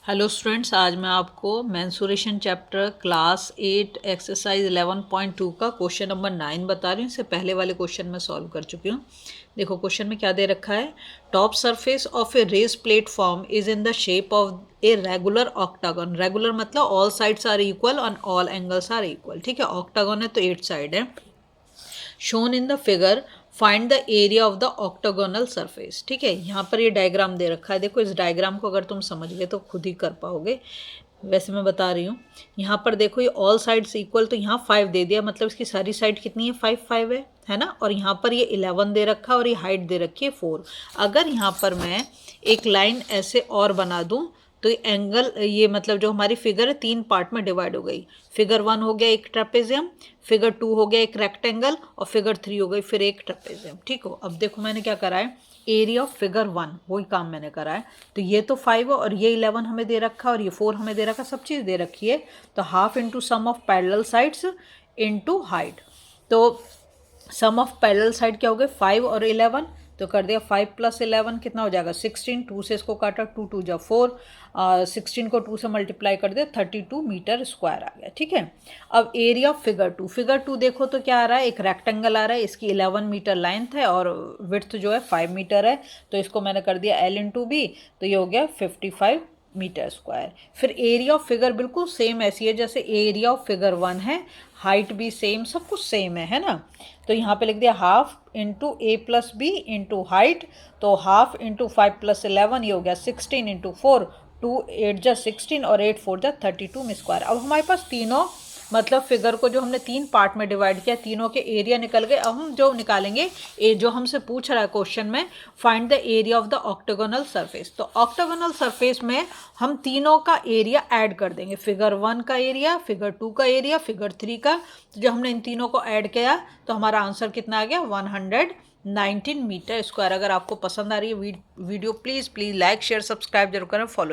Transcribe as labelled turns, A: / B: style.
A: Hello students, आज मैं आपको मेंसुरेशन चैप्टर क्लास 8 एक्सरसाइज 11.2 का क्वेश्चन नंबर 9 बता रही हूँ। इससे पहले वाले क्वेश्चन में सॉल्व कर चुकी हूँ। देखो क्वेश्चन में क्या दे रखा है। Top surface of a race platform is in the shape of a regular octagon. Regular मतलब ऑल साइड्स आर इक्वल और ऑल एंगल्स आर इक्वल। ठीक है, ऑक्टागन है तो 8 साइड है। Shown in the figure find the area of the octagonal surface. ठीक है, यहाँ पर ये डायग्राम दे रखा है। देखो इस डायग्राम को अगर तुम समझ गए तो खुद ही कर पाओगे, वैसे मैं बता रही हूँ। यहाँ पर देखो ये ऑल साइड्स इक्वल, तो यहाँ 5 दे दिया, मतलब इसकी सारी साइड कितनी है, 5 5 है ना। और यहाँ पर ये 11 दे रखा और ये हाइट दे रखी है 4। अगर यहाँ पर मैं एक लाइन ऐसे और बना दूँ तो एंगल, ये मतलब जो हमारी फिगर है 3 पार्ट में डिवाइड हो गई। फिगर 1 हो गया एक ट्रेपेजियम, फिगर 2 हो गया एक रेक्टेंगल, और फिगर 3 हो गई फिर एक ट्रेपेजियम। ठीक हो, अब देखो मैंने क्या करा है, एरिया ऑफ फिगर 1 वही काम मैंने करा है। तो ये तो 5 है और ये 11 हमें दे रखा है और ये 4 हमें दे रखा, सब चीज़ दे रखी है। तो half into sum of parallel sides into height. तो सम ऑफ पैरेलल साइड क्या हो गए, 5 और 11, तो कर दिया 5 + 11 कितना हो जाएगा 16। 2 से इसको काटा, 2 2 जा 4, 16 को 2 से मल्टीप्लाई कर दिया, 32 मीटर स्क्वायर आ गया। ठीक है, अब एरिया ऑफ फिगर 2 देखो तो क्या आ रहा है, एक रेक्टेंगल आ रहा है, इसकी 11 मीटर लेंथ है और विड्थ जो है 5 मीटर है। तो इसको मैंने कर दिया L × B, तो ये हो गया 55 मीटर स्क्वायर। फिर एरिया ऑफ फिगर बिल्कुल सेम ऐसी है जैसे एरिया ऑफ फिगर 1 है, हाइट भी सेम, सब कुछ सेम है ना। तो यहाँ पे लिख दिया half into A + B into height. तो हाफ इंटू 5 + 11 ये हो गया 16 इंटू 4, 2 8 जा 16 और 8 4 जा 32 में स्क्वायर। अब हमारे पास तीनों मतलब फिगर को जो हमने 3 पार्ट में डिवाइड किया, तीनों के एरिया निकल गए। अब हम जो निकालेंगे, जो हमसे पूछ रहा है क्वेश्चन में, find the area of the octagonal surface. तो ऑक्टागोनल सरफेस में हम तीनों का एरिया ऐड कर देंगे, फिगर 1 का एरिया, फिगर 2 का एरिया, फिगर 3 का। तो जब हमने इन तीनों को ऐड किया तो हमारा आंसर कितना आ गया, 119 मीटर स्क्वायर। अगर आपको पसंद आ रही है video, please like share subscribe जरूर करें, फॉलो।